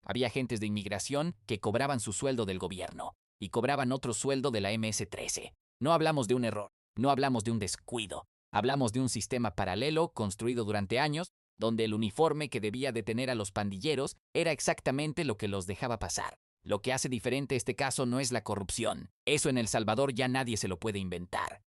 Había agentes de inmigración que cobraban su sueldo del gobierno y cobraban otro sueldo de la MS-13. No hablamos de un error, no hablamos de un descuido. Hablamos de un sistema paralelo construido durante años, donde el uniforme que debía detener a los pandilleros era exactamente lo que los dejaba pasar. Lo que hace diferente este caso no es la corrupción. Eso en El Salvador ya nadie se lo puede inventar.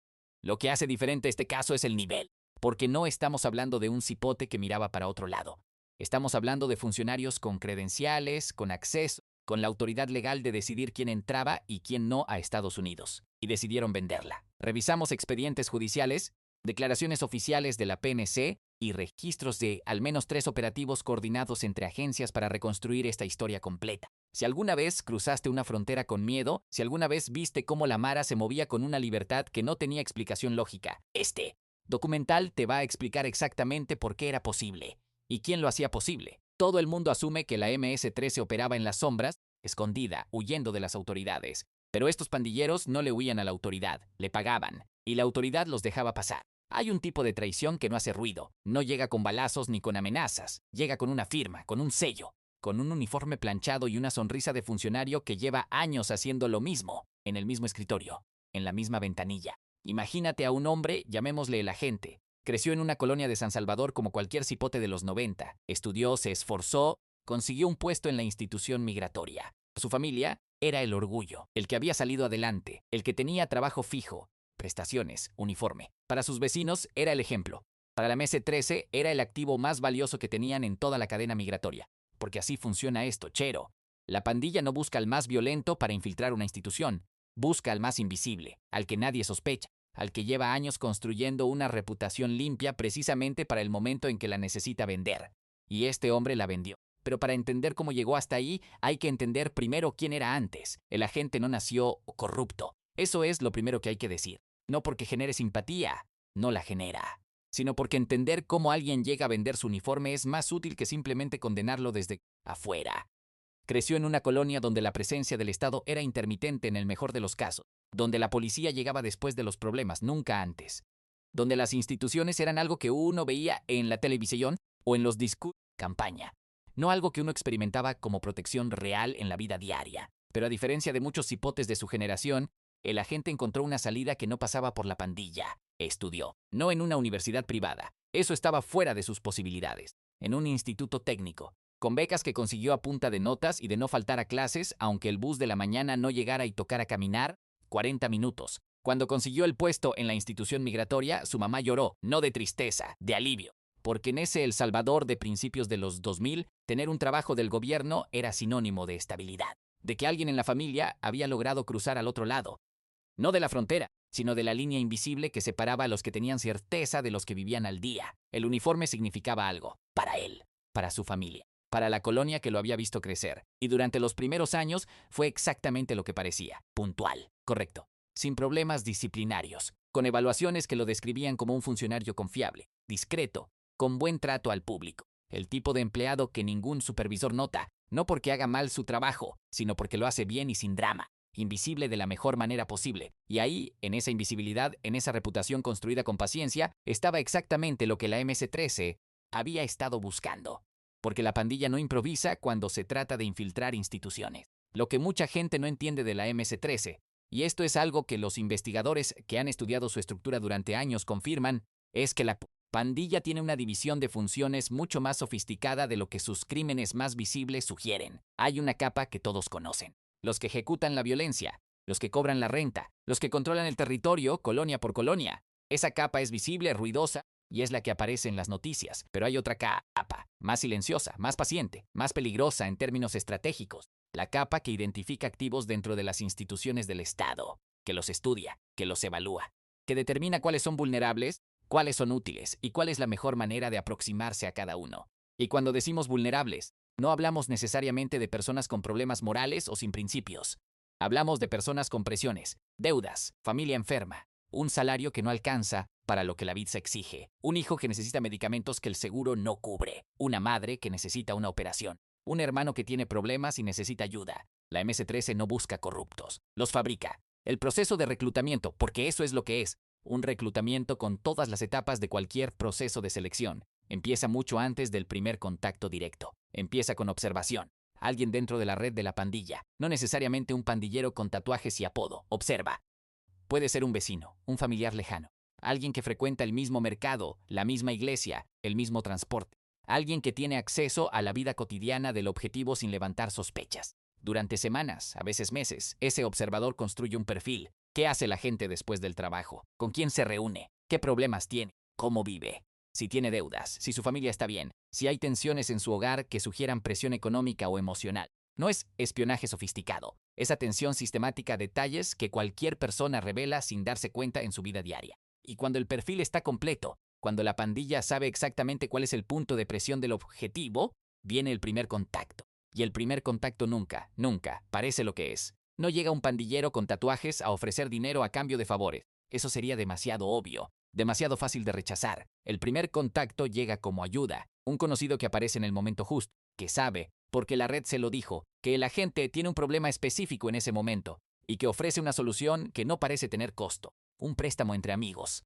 Lo que hace diferente este caso es el nivel, porque no estamos hablando de un cipote que miraba para otro lado. Estamos hablando de funcionarios con credenciales, con acceso, con la autoridad legal de decidir quién entraba y quién no a Estados Unidos. Y decidieron venderla. Revisamos expedientes judiciales, declaraciones oficiales de la PNC y registros de al menos 3 operativos coordinados entre agencias para reconstruir esta historia completa. Si alguna vez cruzaste una frontera con miedo, si alguna vez viste cómo la Mara se movía con una libertad que no tenía explicación lógica, este documental te va a explicar exactamente por qué era posible y quién lo hacía posible. Todo el mundo asume que la MS-13 operaba en las sombras, escondida, huyendo de las autoridades. Pero estos pandilleros no le huían a la autoridad, le pagaban, y la autoridad los dejaba pasar. Hay un tipo de traición que no hace ruido, no llega con balazos ni con amenazas, llega con una firma, con un sello, con un uniforme planchado y una sonrisa de funcionario que lleva años haciendo lo mismo, en el mismo escritorio, en la misma ventanilla. Imagínate a un hombre, llamémosle el agente. Creció en una colonia de San Salvador como cualquier cipote de los 90. Estudió, se esforzó, consiguió un puesto en la institución migratoria. Su familia era el orgullo, el que había salido adelante, el que tenía trabajo fijo, prestaciones, uniforme. Para sus vecinos era el ejemplo. Para la MS-13 era el activo más valioso que tenían en toda la cadena migratoria. Porque así funciona esto, chero. La pandilla no busca al más violento para infiltrar una institución. Busca al más invisible, al que nadie sospecha, al que lleva años construyendo una reputación limpia precisamente para el momento en que la necesita vender. Y este hombre la vendió. Pero para entender cómo llegó hasta ahí, hay que entender primero quién era antes. El agente no nació corrupto. Eso es lo primero que hay que decir. No porque genere simpatía, no la genera, sino porque entender cómo alguien llega a vender su uniforme es más útil que simplemente condenarlo desde afuera. Creció en una colonia donde la presencia del Estado era intermitente en el mejor de los casos, donde la policía llegaba después de los problemas, nunca antes, donde las instituciones eran algo que uno veía en la televisión o en los discursos de campaña, no algo que uno experimentaba como protección real en la vida diaria. Pero a diferencia de muchos cipotes de su generación, el agente encontró una salida que no pasaba por la pandilla. Estudió, no en una universidad privada, eso estaba fuera de sus posibilidades, en un instituto técnico, con becas que consiguió a punta de notas y de no faltar a clases, aunque el bus de la mañana no llegara y tocara caminar 40 minutos. Cuando consiguió el puesto en la institución migratoria, su mamá lloró, no de tristeza, de alivio, porque en ese El Salvador de principios de los 2000, tener un trabajo del gobierno era sinónimo de estabilidad, de que alguien en la familia había logrado cruzar al otro lado, no de la frontera, sino de la línea invisible que separaba a los que tenían certeza de los que vivían al día. El uniforme significaba algo, para él, para su familia, para la colonia que lo había visto crecer. Y durante los primeros años fue exactamente lo que parecía, puntual, correcto, sin problemas disciplinarios, con evaluaciones que lo describían como un funcionario confiable, discreto, con buen trato al público. El tipo de empleado que ningún supervisor nota, no porque haga mal su trabajo, sino porque lo hace bien y sin drama. Invisible de la mejor manera posible. Y ahí, en esa invisibilidad, en esa reputación construida con paciencia, estaba exactamente lo que la MS-13 había estado buscando. Porque la pandilla no improvisa cuando se trata de infiltrar instituciones. Lo que mucha gente no entiende de la MS-13, y esto es algo que los investigadores que han estudiado su estructura durante años confirman, es que la pandilla tiene una división de funciones mucho más sofisticada de lo que sus crímenes más visibles sugieren. Hay una capa que todos conocen. Los que ejecutan la violencia, los que cobran la renta, los que controlan el territorio colonia por colonia. Esa capa es visible, ruidosa, y es la que aparece en las noticias. Pero hay otra capa, más silenciosa, más paciente, más peligrosa en términos estratégicos. La capa que identifica activos dentro de las instituciones del Estado, que los estudia, que los evalúa, que determina cuáles son vulnerables, cuáles son útiles y cuál es la mejor manera de aproximarse a cada uno. Y cuando decimos vulnerables, no hablamos necesariamente de personas con problemas morales o sin principios. Hablamos de personas con presiones, deudas, familia enferma, un salario que no alcanza para lo que la vida exige, un hijo que necesita medicamentos que el seguro no cubre, una madre que necesita una operación, un hermano que tiene problemas y necesita ayuda. La MS-13 no busca corruptos, los fabrica. El proceso de reclutamiento, porque eso es lo que es, un reclutamiento con todas las etapas de cualquier proceso de selección. Empieza mucho antes del primer contacto directo. Empieza con observación. alguien dentro de la red de la pandilla, no necesariamente un pandillero con tatuajes y apodo. Observa. Puede ser un vecino, un familiar lejano, alguien que frecuenta el mismo mercado, la misma iglesia, el mismo transporte, alguien que tiene acceso a la vida cotidiana del objetivo sin levantar sospechas. Durante semanas, a veces meses, ese observador construye un perfil. ¿Qué hace la gente después del trabajo? ¿Con quién se reúne? ¿Qué problemas tiene? ¿Cómo vive? Si tiene deudas, si su familia está bien, si hay tensiones en su hogar que sugieran presión económica o emocional. No es espionaje sofisticado, es atención sistemática a detalles que cualquier persona revela sin darse cuenta en su vida diaria. Y cuando el perfil está completo, cuando la pandilla sabe exactamente cuál es el punto de presión del objetivo, viene el primer contacto. Y el primer contacto nunca, nunca, parece lo que es. No llega un pandillero con tatuajes a ofrecer dinero a cambio de favores. Eso sería demasiado obvio, demasiado fácil de rechazar. El primer contacto llega como ayuda, un conocido que aparece en el momento justo, que sabe, porque la red se lo dijo, que el agente tiene un problema específico en ese momento y que ofrece una solución que no parece tener costo. Un préstamo entre amigos.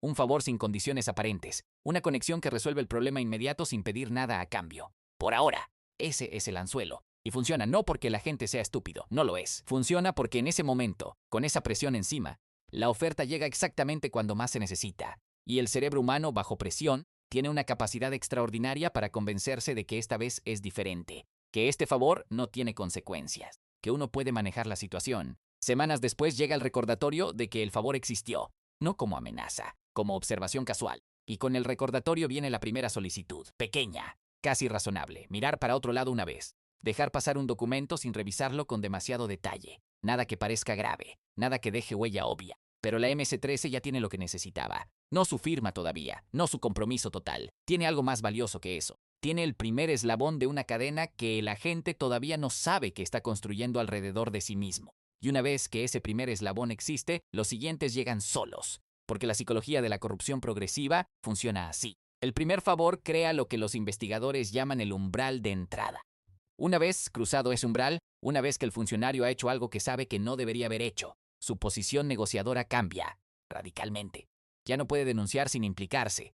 Un favor sin condiciones aparentes. Una conexión que resuelve el problema inmediato sin pedir nada a cambio. Por ahora. Ese es el anzuelo. Y funciona no porque la gente sea estúpido, no lo es. Funciona porque en ese momento, con esa presión encima, la oferta llega exactamente cuando más se necesita. Y el cerebro humano, bajo presión, tiene una capacidad extraordinaria para convencerse de que esta vez es diferente, que este favor no tiene consecuencias, que uno puede manejar la situación. Semanas después llega el recordatorio de que el favor existió, no como amenaza, como observación casual. Y con el recordatorio viene la primera solicitud, pequeña, casi razonable, mirar para otro lado una vez, dejar pasar un documento sin revisarlo con demasiado detalle, nada que parezca grave, nada que deje huella obvia. Pero la MS-13 ya tiene lo que necesitaba, no su firma todavía, no su compromiso total, tiene algo más valioso que eso. Tiene el primer eslabón de una cadena que el agente todavía no sabe que está construyendo alrededor de sí mismo. Y una vez que ese primer eslabón existe, los siguientes llegan solos, porque la psicología de la corrupción progresiva funciona así. El primer favor crea lo que los investigadores llaman el umbral de entrada. Una vez cruzado ese umbral, una vez que el funcionario ha hecho algo que sabe que no debería haber hecho, su posición negociadora cambia radicalmente. Ya no puede denunciar sin implicarse.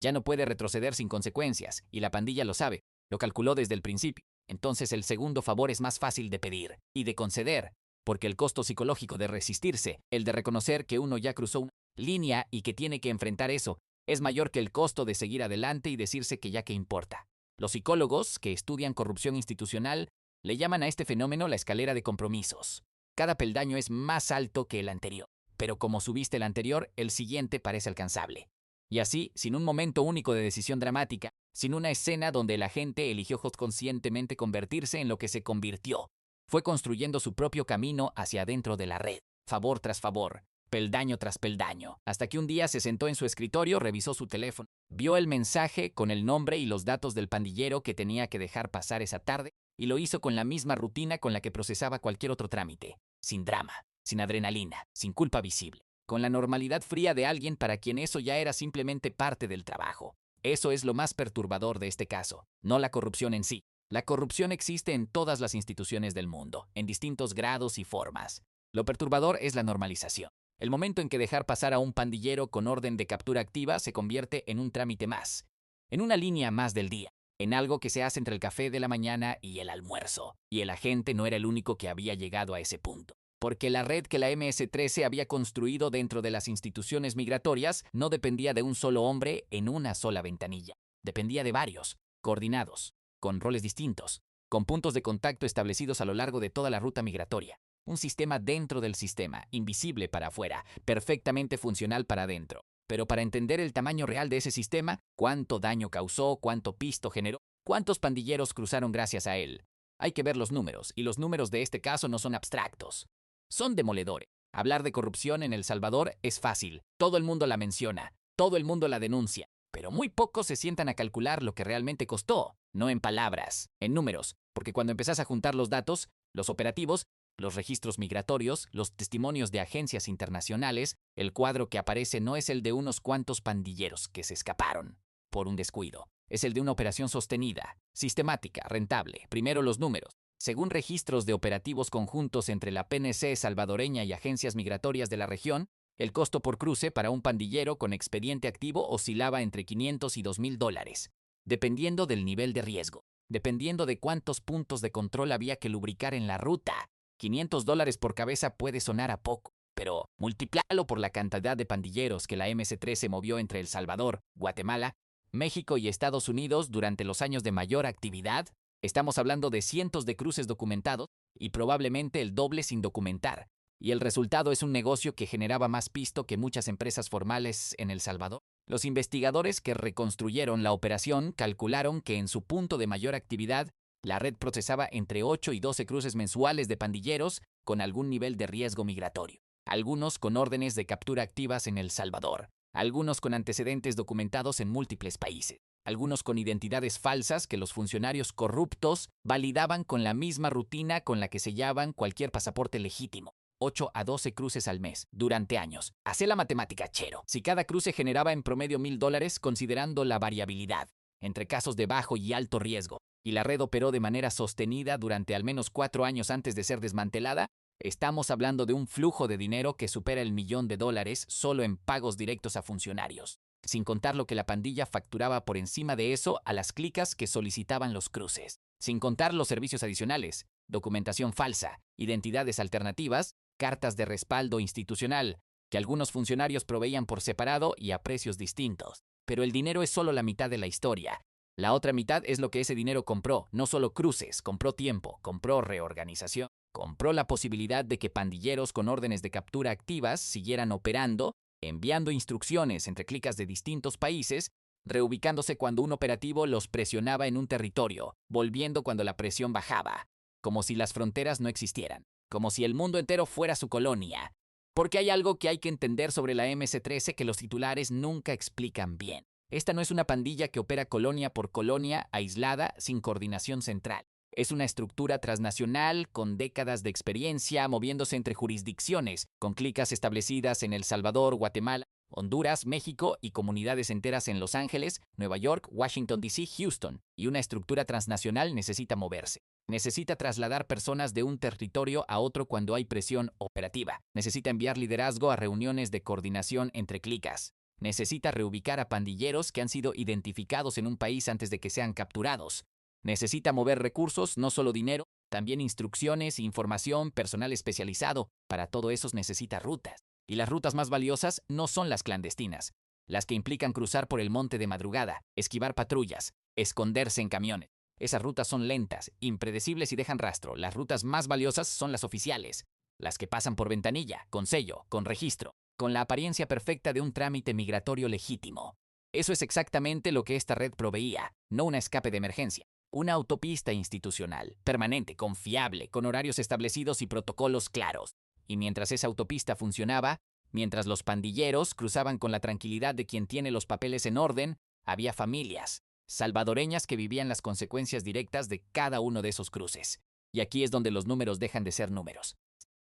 Ya no puede retroceder sin consecuencias, y la pandilla lo sabe, lo calculó desde el principio. Entonces el segundo favor es más fácil de pedir y de conceder, porque el costo psicológico de resistirse, el de reconocer que uno ya cruzó una línea y que tiene que enfrentar eso, es mayor que el costo de seguir adelante y decirse que ya que importa. Los psicólogos que estudian corrupción institucional le llaman a este fenómeno la escalera de compromisos. Cada peldaño es más alto que el anterior, pero como subiste el anterior, el siguiente parece alcanzable. Y así, sin un momento único de decisión dramática, sin una escena donde el agente eligió conscientemente convertirse en lo que se convirtió, fue construyendo su propio camino hacia adentro de la red, favor tras favor, peldaño tras peldaño, hasta que un día se sentó en su escritorio, revisó su teléfono, vio el mensaje con el nombre y los datos del pandillero que tenía que dejar pasar esa tarde, y lo hizo con la misma rutina con la que procesaba cualquier otro trámite, sin drama, sin adrenalina, sin culpa visible, con la normalidad fría de alguien para quien eso ya era simplemente parte del trabajo. Eso es lo más perturbador de este caso, no la corrupción en sí. La corrupción existe en todas las instituciones del mundo, en distintos grados y formas. Lo perturbador es la normalización. El momento en que dejar pasar a un pandillero con orden de captura activa se convierte en un trámite más, en una línea más del día, en algo que se hace entre el café de la mañana y el almuerzo. Y el agente no era el único que había llegado a ese punto, porque la red que la MS-13 había construido dentro de las instituciones migratorias no dependía de un solo hombre en una sola ventanilla. Dependía de varios, coordinados, con roles distintos, con puntos de contacto establecidos a lo largo de toda la ruta migratoria. Un sistema dentro del sistema, invisible para afuera, perfectamente funcional para adentro. Pero para entender el tamaño real de ese sistema, cuánto daño causó, cuánto pisto generó, cuántos pandilleros cruzaron gracias a él, hay que ver los números, y los números de este caso no son abstractos. Son demoledores. Hablar de corrupción en El Salvador es fácil, todo el mundo la menciona, todo el mundo la denuncia, pero muy pocos se sientan a calcular lo que realmente costó, no en palabras, en números, porque cuando empezás a juntar los datos, los operativos, los registros migratorios, los testimonios de agencias internacionales, el cuadro que aparece no es el de unos cuantos pandilleros que se escaparon por un descuido. Es el de una operación sostenida, sistemática, rentable. Primero los números. Según registros de operativos conjuntos entre la PNC salvadoreña y agencias migratorias de la región, el costo por cruce para un pandillero con expediente activo oscilaba entre $500 y $2,000, dependiendo del nivel de riesgo. dependiendo de cuántos puntos de control había que lubricar en la ruta. $500 por cabeza puede sonar a poco, pero multiplícalo por la cantidad de pandilleros que la MS-13 movió entre El Salvador, Guatemala, México y Estados Unidos durante los años de mayor actividad. Estamos hablando de cientos de cruces documentados y probablemente el doble sin documentar. Y el resultado es un negocio que generaba más pisto que muchas empresas formales en El Salvador. Los investigadores que reconstruyeron la operación calcularon que en su punto de mayor actividad, la red procesaba entre 8 y 12 cruces mensuales de pandilleros con algún nivel de riesgo migratorio, algunos con órdenes de captura activas en El Salvador, algunos con antecedentes documentados en múltiples países, algunos con identidades falsas que los funcionarios corruptos validaban con la misma rutina con la que sellaban cualquier pasaporte legítimo. 8 a 12 cruces al mes, durante años. Hacé la matemática, chero. Si cada cruce generaba en promedio $1,000, considerando la variabilidad entre casos de bajo y alto riesgo, y la red operó de manera sostenida durante al menos 4 años antes de ser desmantelada, estamos hablando de un flujo de dinero que supera $1,000,000 solo en pagos directos a funcionarios, sin contar lo que la pandilla facturaba por encima de eso a las clicas que solicitaban los cruces, sin contar los servicios adicionales, documentación falsa, identidades alternativas, cartas de respaldo institucional, que algunos funcionarios proveían por separado y a precios distintos. Pero el dinero es solo la mitad de la historia. La otra mitad es lo que ese dinero compró, no solo cruces, compró tiempo, compró reorganización, compró la posibilidad de que pandilleros con órdenes de captura activas siguieran operando, enviando instrucciones entre clicas de distintos países, reubicándose cuando un operativo los presionaba en un territorio, volviendo cuando la presión bajaba, como si las fronteras no existieran, como si el mundo entero fuera su colonia. Porque hay algo que hay que entender sobre la MS-13 que los titulares nunca explican bien. Esta no es una pandilla que opera colonia por colonia, aislada, sin coordinación central. Es una estructura transnacional con décadas de experiencia moviéndose entre jurisdicciones, con clicas establecidas en El Salvador, Guatemala, Honduras, México y comunidades enteras en Los Ángeles, Nueva York, Washington, D.C., Houston. Y una estructura transnacional necesita moverse. Necesita trasladar personas de un territorio a otro cuando hay presión operativa. Necesita enviar liderazgo a reuniones de coordinación entre clicas. Necesita reubicar a pandilleros que han sido identificados en un país antes de que sean capturados. Necesita mover recursos, no solo dinero, también instrucciones, información, personal especializado. Para todo eso necesita rutas. Y las rutas más valiosas no son las clandestinas, las que implican cruzar por el monte de madrugada, esquivar patrullas, esconderse en camiones. Esas rutas son lentas, impredecibles y dejan rastro. Las rutas más valiosas son las oficiales, las que pasan por ventanilla, con sello, con registro, con la apariencia perfecta de un trámite migratorio legítimo. Eso es exactamente lo que esta red proveía, no un escape de emergencia. Una autopista institucional, permanente, confiable, con horarios establecidos y protocolos claros. Y mientras esa autopista funcionaba, mientras los pandilleros cruzaban con la tranquilidad de quien tiene los papeles en orden, había familias salvadoreñas que vivían las consecuencias directas de cada uno de esos cruces. Y aquí es donde los números dejan de ser números.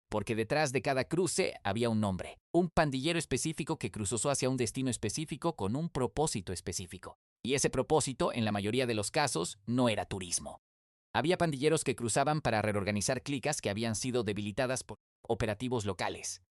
Porque detrás de cada cruce había un nombre, un pandillero específico que cruzó hacia un destino específico con un propósito específico. Y ese propósito, en la mayoría de los casos, no era turismo. Había pandilleros que cruzaban para reorganizar clicas que habían sido debilitadas por operativos locales,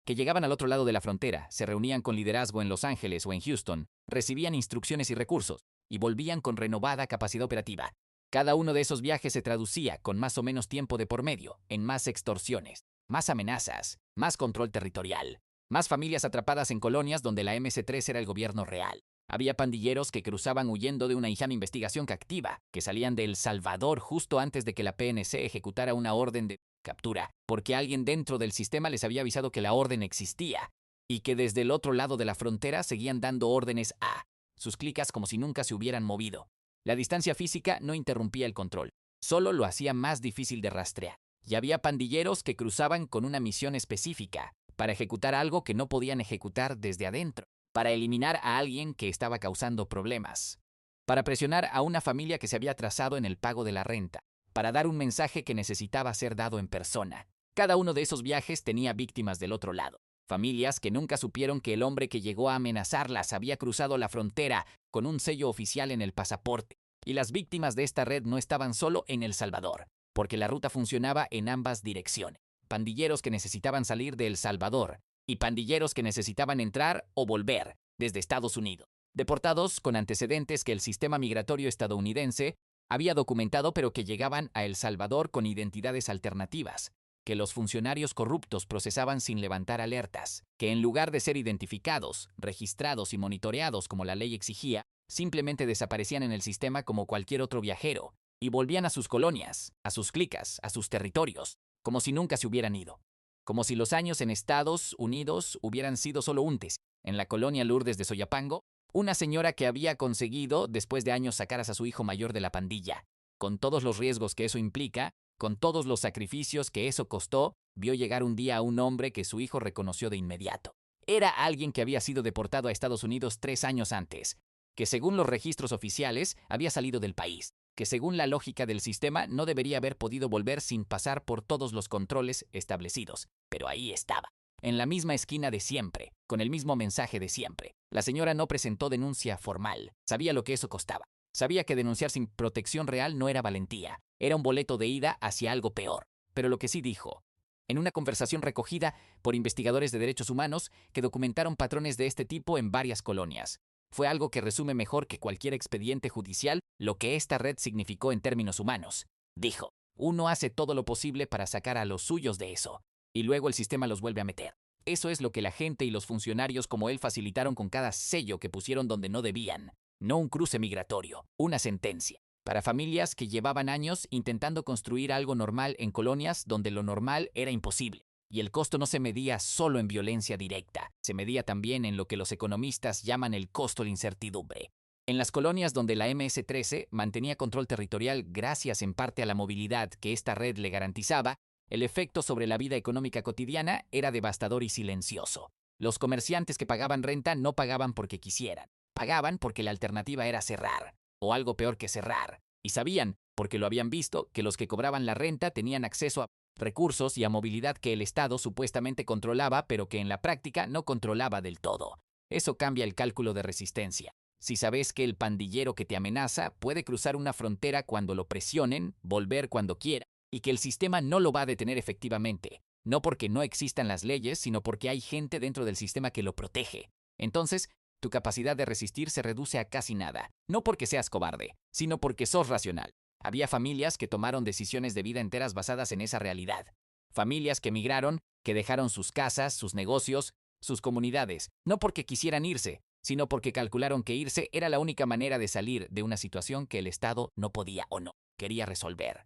que llegaban al otro lado de la frontera, se reunían con liderazgo en Los Ángeles o en Houston, recibían instrucciones y recursos, y volvían con renovada capacidad operativa. Cada uno de esos viajes se traducía, con más o menos tiempo de por medio, en más extorsiones, más amenazas, más control territorial, más familias atrapadas en colonias donde la MS-3 era el gobierno real. Había pandilleros que cruzaban huyendo de una hija investigación activa, que salían de El Salvador justo antes de que la PNC ejecutara una orden de captura, porque alguien dentro del sistema les había avisado que la orden existía, y que desde el otro lado de la frontera seguían dando órdenes a sus clicas como si nunca se hubieran movido. La distancia física no interrumpía el control, solo lo hacía más difícil de rastrear. Y había pandilleros que cruzaban con una misión específica, para ejecutar algo que no podían ejecutar desde adentro, para eliminar a alguien que estaba causando problemas, para presionar a una familia que se había atrasado en el pago de la renta, para dar un mensaje que necesitaba ser dado en persona. Cada uno de esos viajes tenía víctimas del otro lado. Familias que nunca supieron que el hombre que llegó a amenazarlas había cruzado la frontera con un sello oficial en el pasaporte. Y las víctimas de esta red no estaban solo en El Salvador, porque la ruta funcionaba en ambas direcciones. Pandilleros que necesitaban salir de El Salvador y pandilleros que necesitaban entrar o volver desde Estados Unidos. Deportados con antecedentes que el sistema migratorio estadounidense había documentado pero que llegaban a El Salvador con identidades alternativas, que los funcionarios corruptos procesaban sin levantar alertas, que en lugar de ser identificados, registrados y monitoreados como la ley exigía, simplemente desaparecían en el sistema como cualquier otro viajero y volvían a sus colonias, a sus clicas, a sus territorios, como si nunca se hubieran ido. Como si los años en Estados Unidos hubieran sido solo untes. En la colonia Lourdes de Soyapango, una señora que había conseguido, después de años, sacar a su hijo mayor de la pandilla, con todos los riesgos que eso implica, con todos los sacrificios que eso costó, vio llegar un día a un hombre que su hijo reconoció de inmediato. Era alguien que había sido deportado a Estados Unidos 3 años antes, que según los registros oficiales había salido del país, que según la lógica del sistema no debería haber podido volver sin pasar por todos los controles establecidos, pero ahí estaba, en la misma esquina de siempre, con el mismo mensaje de siempre. La señora no presentó denuncia formal, sabía lo que eso costaba. Sabía que denunciar sin protección real no era valentía, era un boleto de ida hacia algo peor. Pero lo que sí dijo, en una conversación recogida por investigadores de derechos humanos que documentaron patrones de este tipo en varias colonias, fue algo que resume mejor que cualquier expediente judicial lo que esta red significó en términos humanos. Dijo, uno hace todo lo posible para sacar a los suyos de eso, y luego el sistema los vuelve a meter. Eso es lo que la gente y los funcionarios como él facilitaron con cada sello que pusieron donde no debían. No un cruce migratorio, una sentencia. Para familias que llevaban años intentando construir algo normal en colonias donde lo normal era imposible. Y el costo no se medía solo en violencia directa, se medía también en lo que los economistas llaman el costo de incertidumbre. En las colonias donde la MS-13 mantenía control territorial gracias en parte a la movilidad que esta red le garantizaba, el efecto sobre la vida económica cotidiana era devastador y silencioso. Los comerciantes que pagaban renta no pagaban porque quisieran. Pagaban porque la alternativa era cerrar, o algo peor que cerrar, y sabían, porque lo habían visto, que los que cobraban la renta tenían acceso a recursos y a movilidad que el Estado supuestamente controlaba, pero que en la práctica no controlaba del todo. Eso cambia el cálculo de resistencia. Si sabes que el pandillero que te amenaza puede cruzar una frontera cuando lo presionen, volver cuando quiera, y que el sistema no lo va a detener efectivamente, no porque no existan las leyes, sino porque hay gente dentro del sistema que lo protege. Entonces, tu capacidad de resistir se reduce a casi nada, no porque seas cobarde, sino porque sos racional. Había familias que tomaron decisiones de vida enteras basadas en esa realidad. Familias que migraron, que dejaron sus casas, sus negocios, sus comunidades, no porque quisieran irse, sino porque calcularon que irse era la única manera de salir de una situación que el Estado no podía o no quería resolver.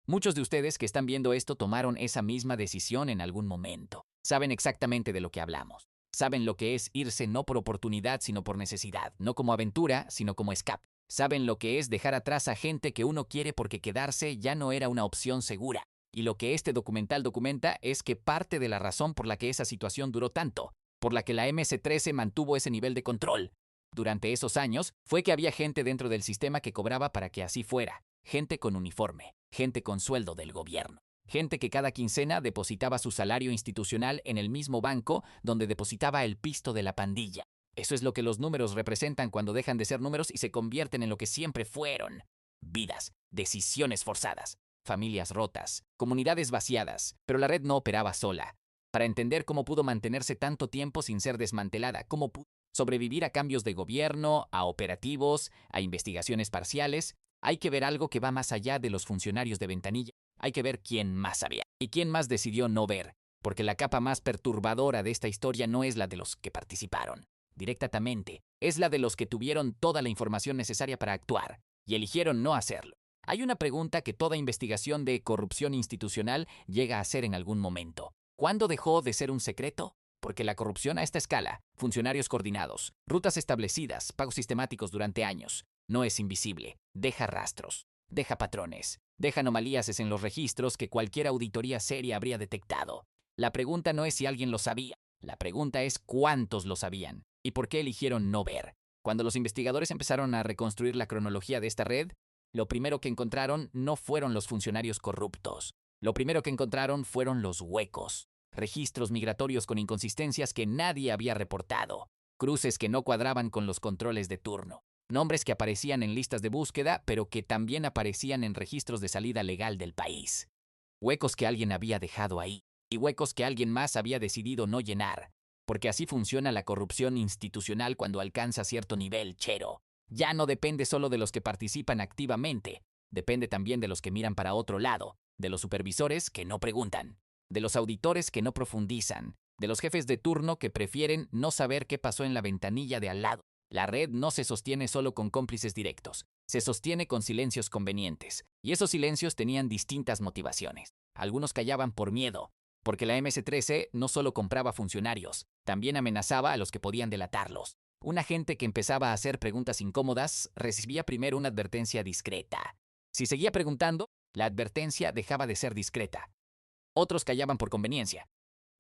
Muchos de ustedes que están viendo esto tomaron esa misma decisión en algún momento. Saben exactamente de lo que hablamos. Saben lo que es irse no por oportunidad, sino por necesidad, no como aventura, sino como escape. Saben lo que es dejar atrás a gente que uno quiere porque quedarse ya no era una opción segura. Y lo que este documental documenta es que parte de la razón por la que esa situación duró tanto, por la que la MS-13 mantuvo ese nivel de control durante esos años, fue que había gente dentro del sistema que cobraba para que así fuera. Gente con uniforme, gente con sueldo del gobierno. Gente que cada quincena depositaba su salario institucional en el mismo banco donde depositaba el pisto de la pandilla. Eso es lo que los números representan cuando dejan de ser números y se convierten en lo que siempre fueron. Vidas, decisiones forzadas, familias rotas, comunidades vaciadas, pero la red no operaba sola. Para entender cómo pudo mantenerse tanto tiempo sin ser desmantelada, cómo pudo sobrevivir a cambios de gobierno, a operativos, a investigaciones parciales, hay que ver algo que va más allá de los funcionarios de ventanilla. Hay que ver quién más sabía y quién más decidió no ver, porque la capa más perturbadora de esta historia no es la de los que participaron directamente, es la de los que tuvieron toda la información necesaria para actuar y eligieron no hacerlo. Hay una pregunta que toda investigación de corrupción institucional llega a hacer en algún momento. ¿Cuándo dejó de ser un secreto? Porque la corrupción a esta escala, funcionarios coordinados, rutas establecidas, pagos sistemáticos durante años, no es invisible, deja rastros, deja patrones, deja anomalías en los registros que cualquier auditoría seria habría detectado. La pregunta no es si alguien lo sabía, la pregunta es cuántos lo sabían y por qué eligieron no ver. Cuando los investigadores empezaron a reconstruir la cronología de esta red, lo primero que encontraron no fueron los funcionarios corruptos. Lo primero que encontraron fueron los huecos, registros migratorios con inconsistencias que nadie había reportado, cruces que no cuadraban con los controles de turno, nombres que aparecían en listas de búsqueda, pero que también aparecían en registros de salida legal del país. Huecos que alguien había dejado ahí, y huecos que alguien más había decidido no llenar, porque así funciona la corrupción institucional cuando alcanza cierto nivel, chero. Ya no depende solo de los que participan activamente, depende también de los que miran para otro lado, de los supervisores que no preguntan, de los auditores que no profundizan, de los jefes de turno que prefieren no saber qué pasó en la ventanilla de al lado. La red no se sostiene solo con cómplices directos, se sostiene con silencios convenientes, y esos silencios tenían distintas motivaciones. Algunos callaban por miedo, porque la MS-13 no solo compraba funcionarios, también amenazaba a los que podían delatarlos. Un agente que empezaba a hacer preguntas incómodas recibía primero una advertencia discreta. Si seguía preguntando, la advertencia dejaba de ser discreta. Otros callaban por conveniencia,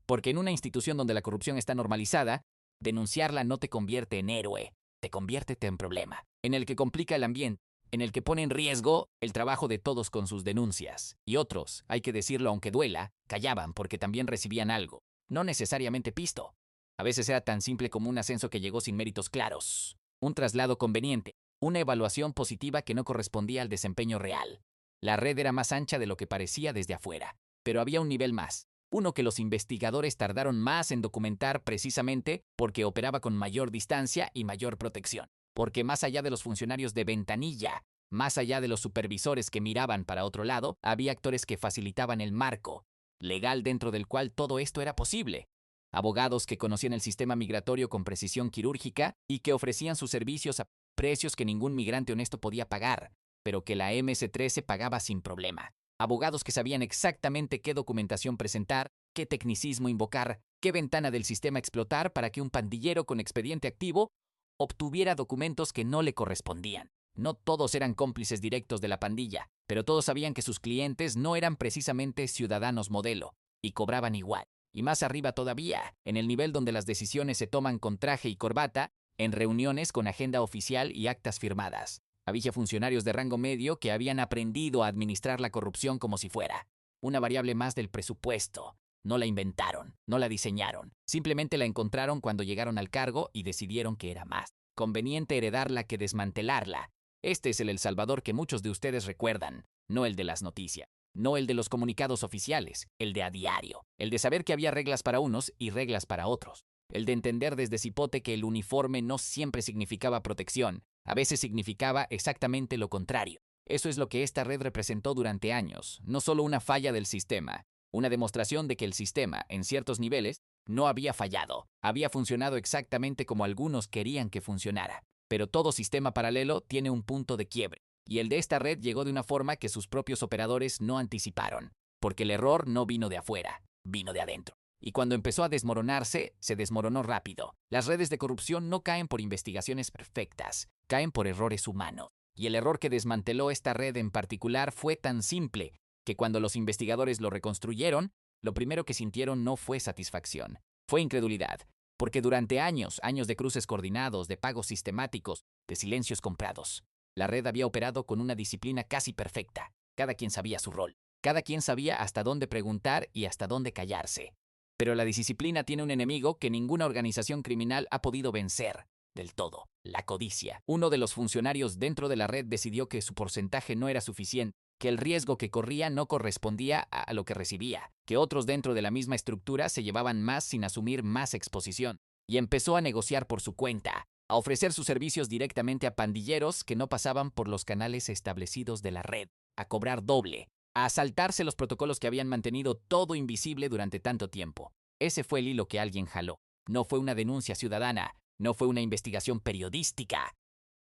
porque en una institución donde la corrupción está normalizada, denunciarla no te convierte en héroe, te convierte en problema, en el que complica el ambiente, en el que pone en riesgo el trabajo de todos con sus denuncias. Y otros, hay que decirlo aunque duela, callaban porque también recibían algo, no necesariamente pisto. A veces era tan simple como un ascenso que llegó sin méritos claros, un traslado conveniente, una evaluación positiva que no correspondía al desempeño real. La red era más ancha de lo que parecía desde afuera, pero había un nivel más. Uno que los investigadores tardaron más en documentar precisamente porque operaba con mayor distancia y mayor protección. Porque más allá de los funcionarios de ventanilla, más allá de los supervisores que miraban para otro lado, había actores que facilitaban el marco legal dentro del cual todo esto era posible. Abogados que conocían el sistema migratorio con precisión quirúrgica y que ofrecían sus servicios a precios que ningún migrante honesto podía pagar, pero que la MS-13 pagaba sin problema. Abogados que sabían exactamente qué documentación presentar, qué tecnicismo invocar, qué ventana del sistema explotar para que un pandillero con expediente activo obtuviera documentos que no le correspondían. No todos eran cómplices directos de la pandilla, pero todos sabían que sus clientes no eran precisamente ciudadanos modelo, y cobraban igual. Y más arriba todavía, en el nivel donde las decisiones se toman con traje y corbata, en reuniones con agenda oficial y actas firmadas. Había funcionarios de rango medio que habían aprendido a administrar la corrupción como si fuera una variable más del presupuesto. No la inventaron, no la diseñaron, simplemente la encontraron cuando llegaron al cargo y decidieron que era más conveniente heredarla que desmantelarla. Este es el Salvador que muchos de ustedes recuerdan, no el de las noticias, no el de los comunicados oficiales, el de a diario, el de saber que había reglas para unos y reglas para otros, el de entender desde cipote que el uniforme no siempre significaba protección, a veces significaba exactamente lo contrario. Eso es lo que esta red representó durante años, no solo una falla del sistema, una demostración de que el sistema, en ciertos niveles, no había fallado, había funcionado exactamente como algunos querían que funcionara. Pero todo sistema paralelo tiene un punto de quiebre, y el de esta red llegó de una forma que sus propios operadores no anticiparon, porque el error no vino de afuera, vino de adentro. Y cuando empezó a desmoronarse, se desmoronó rápido. Las redes de corrupción no caen por investigaciones perfectas, caen por errores humanos. Y el error que desmanteló esta red en particular fue tan simple que cuando los investigadores lo reconstruyeron, lo primero que sintieron no fue satisfacción, fue incredulidad. Porque durante años, años de cruces coordinados, de pagos sistemáticos, de silencios comprados, la red había operado con una disciplina casi perfecta. Cada quien sabía su rol. Cada quien sabía hasta dónde preguntar y hasta dónde callarse. Pero la disciplina tiene un enemigo que ninguna organización criminal ha podido vencer del todo, la codicia. Uno de los funcionarios dentro de la red decidió que su porcentaje no era suficiente, que el riesgo que corría no correspondía a lo que recibía, que otros dentro de la misma estructura se llevaban más sin asumir más exposición, y empezó a negociar por su cuenta, a ofrecer sus servicios directamente a pandilleros que no pasaban por los canales establecidos de la red, a cobrar doble, a saltarse los protocolos que habían mantenido todo invisible durante tanto tiempo. Ese fue el hilo que alguien jaló. No fue una denuncia ciudadana, no fue una investigación periodística.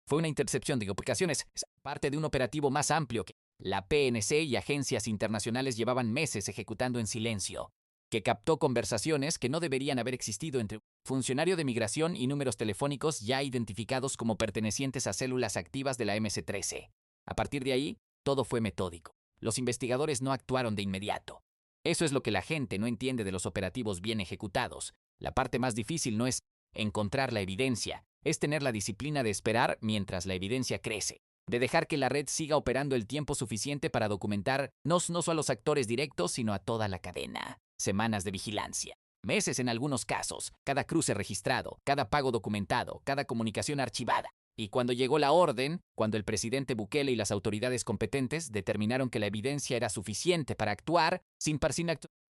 Fue una intercepción de comunicaciones, parte de un operativo más amplio que la PNC y agencias internacionales llevaban meses ejecutando en silencio, que captó conversaciones que no deberían haber existido entre un funcionario de migración y números telefónicos ya identificados como pertenecientes a células activas de la MS-13. A partir de ahí, todo fue metódico. Los investigadores no actuaron de inmediato. Eso es lo que la gente no entiende de los operativos bien ejecutados. La parte más difícil no es encontrar la evidencia, es tener la disciplina de esperar mientras la evidencia crece, de dejar que la red siga operando el tiempo suficiente para documentar no solo a los actores directos, sino a toda la cadena. Semanas de vigilancia, meses en algunos casos, cada cruce registrado, cada pago documentado, cada comunicación archivada. Y cuando llegó la orden, cuando el presidente Bukele y las autoridades competentes determinaron que la evidencia era suficiente para actuar, sin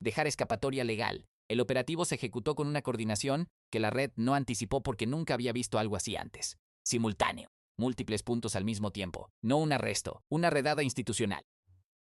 dejar escapatoria legal, el operativo se ejecutó con una coordinación que la red no anticipó porque nunca había visto algo así antes. Simultáneo. múltiples puntos al mismo tiempo. No un arresto, una redada institucional.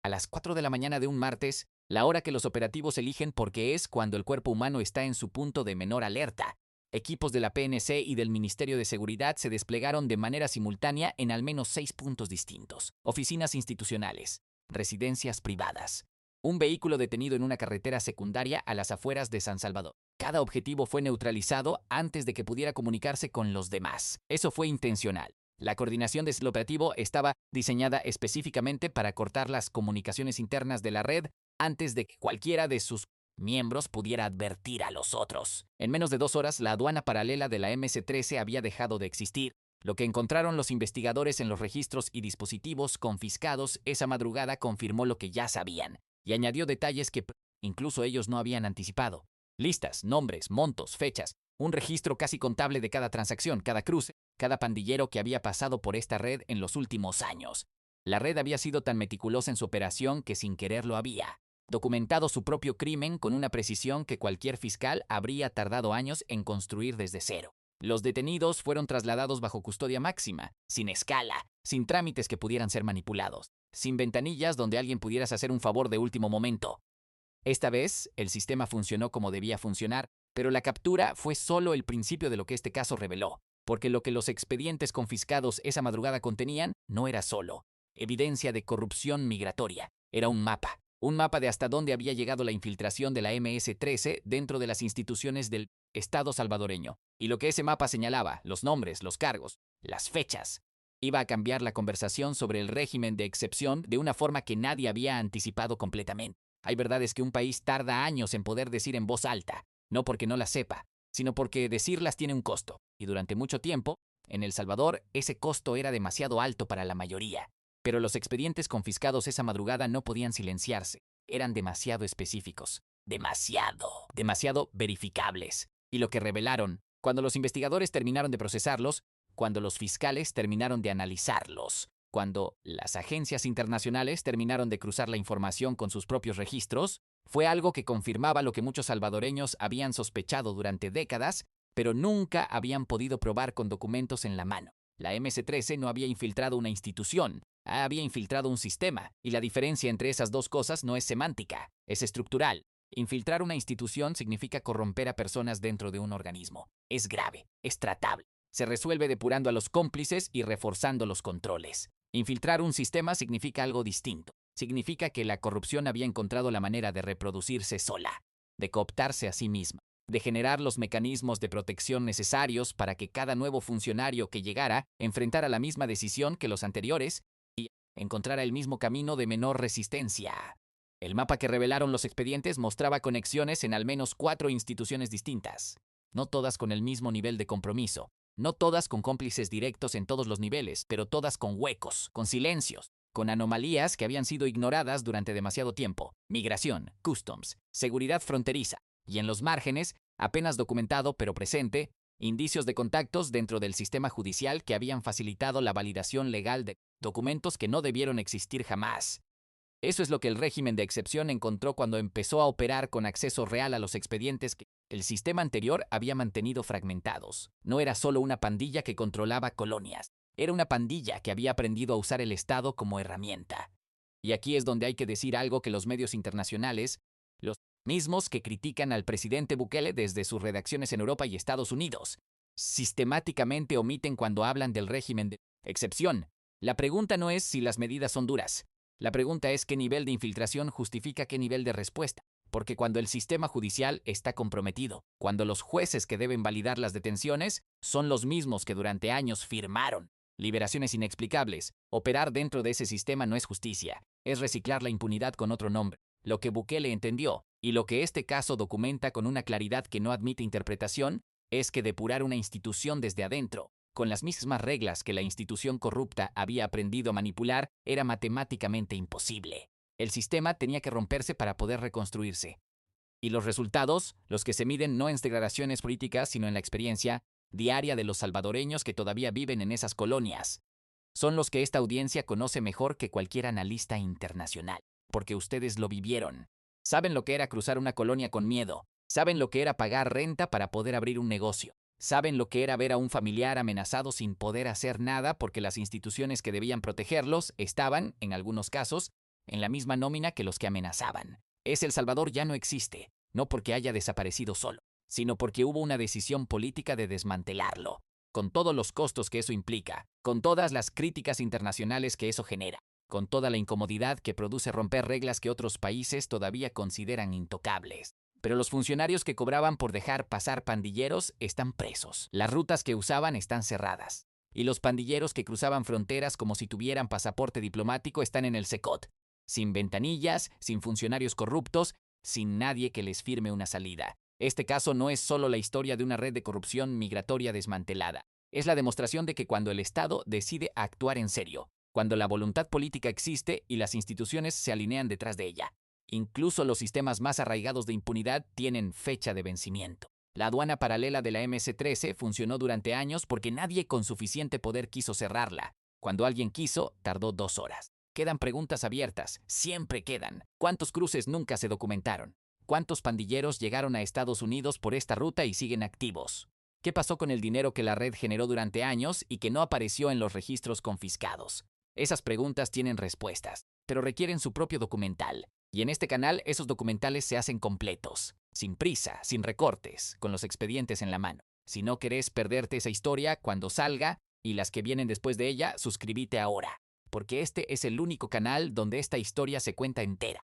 A las 4 de la mañana de un martes, la hora que los operativos eligen porque es cuando el cuerpo humano está en su punto de menor alerta. Equipos de la PNC y del Ministerio de Seguridad se desplegaron de manera simultánea en al menos 6 puntos distintos. Oficinas institucionales, residencias privadas, un vehículo detenido en una carretera secundaria a las afueras de San Salvador. Cada objetivo fue neutralizado antes de que pudiera comunicarse con los demás. Eso fue intencional. La coordinación del operativo estaba diseñada específicamente para cortar las comunicaciones internas de la red antes de que cualquiera de sus miembros pudiera advertir a los otros. En menos de 2 horas, la aduana paralela de la MS-13 había dejado de existir. Lo que encontraron los investigadores en los registros y dispositivos confiscados esa madrugada confirmó lo que ya sabían, y añadió detalles que incluso ellos no habían anticipado. Listas, nombres, montos, fechas, un registro casi contable de cada transacción, cada cruce, cada pandillero que había pasado por esta red en los últimos años. La red había sido tan meticulosa en su operación que sin quererlo había documentado su propio crimen con una precisión que cualquier fiscal habría tardado años en construir desde cero. Los detenidos fueron trasladados bajo custodia máxima, sin escala, sin trámites que pudieran ser manipulados, sin ventanillas donde alguien pudiera hacer un favor de último momento. Esta vez, el sistema funcionó como debía funcionar, pero la captura fue solo el principio de lo que este caso reveló, porque lo que los expedientes confiscados esa madrugada contenían no era solo evidencia de corrupción migratoria, era un mapa de hasta dónde había llegado la infiltración de la MS-13 dentro de las instituciones del Estado salvadoreño. Y lo que ese mapa señalaba, los nombres, los cargos, las fechas, iba a cambiar la conversación sobre el régimen de excepción de una forma que nadie había anticipado completamente. Hay verdades que un país tarda años en poder decir en voz alta, no porque no las sepa, sino porque decirlas tiene un costo. Y durante mucho tiempo, en El Salvador, ese costo era demasiado alto para la mayoría. Pero los expedientes confiscados esa madrugada no podían silenciarse. Eran demasiado específicos. Demasiado verificables. Y lo que revelaron, cuando los investigadores terminaron de procesarlos, cuando los fiscales terminaron de analizarlos, cuando las agencias internacionales terminaron de cruzar la información con sus propios registros, fue algo que confirmaba lo que muchos salvadoreños habían sospechado durante décadas, pero nunca habían podido probar con documentos en la mano. La MS-13 no había infiltrado una institución, había infiltrado un sistema, y la diferencia entre esas dos cosas no es semántica, es estructural. Infiltrar una institución significa corromper a personas dentro de un organismo. Es grave, es tratable. Se resuelve depurando a los cómplices y reforzando los controles. Infiltrar un sistema significa algo distinto. Significa que la corrupción había encontrado la manera de reproducirse sola, de cooptarse a sí misma, de generar los mecanismos de protección necesarios para que cada nuevo funcionario que llegara enfrentara la misma decisión que los anteriores y encontrara el mismo camino de menor resistencia. El mapa que revelaron los expedientes mostraba conexiones en al menos 4 instituciones distintas, no todas con el mismo nivel de compromiso, no todas con cómplices directos en todos los niveles, pero todas con huecos, con silencios, con anomalías que habían sido ignoradas durante demasiado tiempo. Migración, customs, seguridad fronteriza, y en los márgenes, apenas documentado pero presente, indicios de contactos dentro del sistema judicial que habían facilitado la validación legal de documentos que no debieron existir jamás. Eso es lo que el régimen de excepción encontró cuando empezó a operar con acceso real a los expedientes que el sistema anterior había mantenido fragmentados. No era solo una pandilla que controlaba colonias, era una pandilla que había aprendido a usar el Estado como herramienta. Y aquí es donde hay que decir algo que los medios internacionales, los mismos que critican al presidente Bukele desde sus redacciones en Europa y Estados Unidos, sistemáticamente omiten cuando hablan del régimen de excepción. La pregunta no es si las medidas son duras. La pregunta es qué nivel de infiltración justifica qué nivel de respuesta. Porque cuando el sistema judicial está comprometido, cuando los jueces que deben validar las detenciones son los mismos que durante años firmaron liberaciones inexplicables, operar dentro de ese sistema no es justicia, es reciclar la impunidad con otro nombre. Lo que Bukele entendió, y lo que este caso documenta con una claridad que no admite interpretación, es que depurar una institución desde adentro, con las mismas reglas que la institución corrupta había aprendido a manipular, era matemáticamente imposible. El sistema tenía que romperse para poder reconstruirse. Y los resultados, los que se miden no en declaraciones políticas, sino en la experiencia diaria de los salvadoreños que todavía viven en esas colonias, son los que esta audiencia conoce mejor que cualquier analista internacional, porque ustedes lo vivieron. Saben lo que era cruzar una colonia con miedo, saben lo que era pagar renta para poder abrir un negocio, Saben lo que era ver a un familiar amenazado sin poder hacer nada porque las instituciones que debían protegerlos estaban, en algunos casos, en la misma nómina que los que amenazaban. El Salvador ya no existe, no porque haya desaparecido solo, sino porque hubo una decisión política de desmantelarlo, con todos los costos que eso implica, con todas las críticas internacionales que eso genera, con toda la incomodidad que produce romper reglas que otros países todavía consideran intocables. Pero los funcionarios que cobraban por dejar pasar pandilleros están presos. Las rutas que usaban están cerradas. Y los pandilleros que cruzaban fronteras como si tuvieran pasaporte diplomático están en el SECOT, sin ventanillas, sin funcionarios corruptos, sin nadie que les firme una salida. Este caso no es solo la historia de una red de corrupción migratoria desmantelada. Es la demostración de que cuando el Estado decide actuar en serio, cuando la voluntad política existe y las instituciones se alinean detrás de ella, incluso los sistemas más arraigados de impunidad tienen fecha de vencimiento. La aduana paralela de la MS-13 funcionó durante años porque nadie con suficiente poder quiso cerrarla. Cuando alguien quiso, tardó 2 horas. Quedan preguntas abiertas, siempre quedan. ¿Cuántos cruces nunca se documentaron? ¿Cuántos pandilleros llegaron a Estados Unidos por esta ruta y siguen activos? ¿Qué pasó con el dinero que la red generó durante años y que no apareció en los registros confiscados? Esas preguntas tienen respuestas, pero requieren su propio documental. Y en este canal esos documentales se hacen completos, sin prisa, sin recortes, con los expedientes en la mano. Si no querés perderte esa historia cuando salga y las que vienen después de ella, suscríbete ahora, porque este es el único canal donde esta historia se cuenta entera.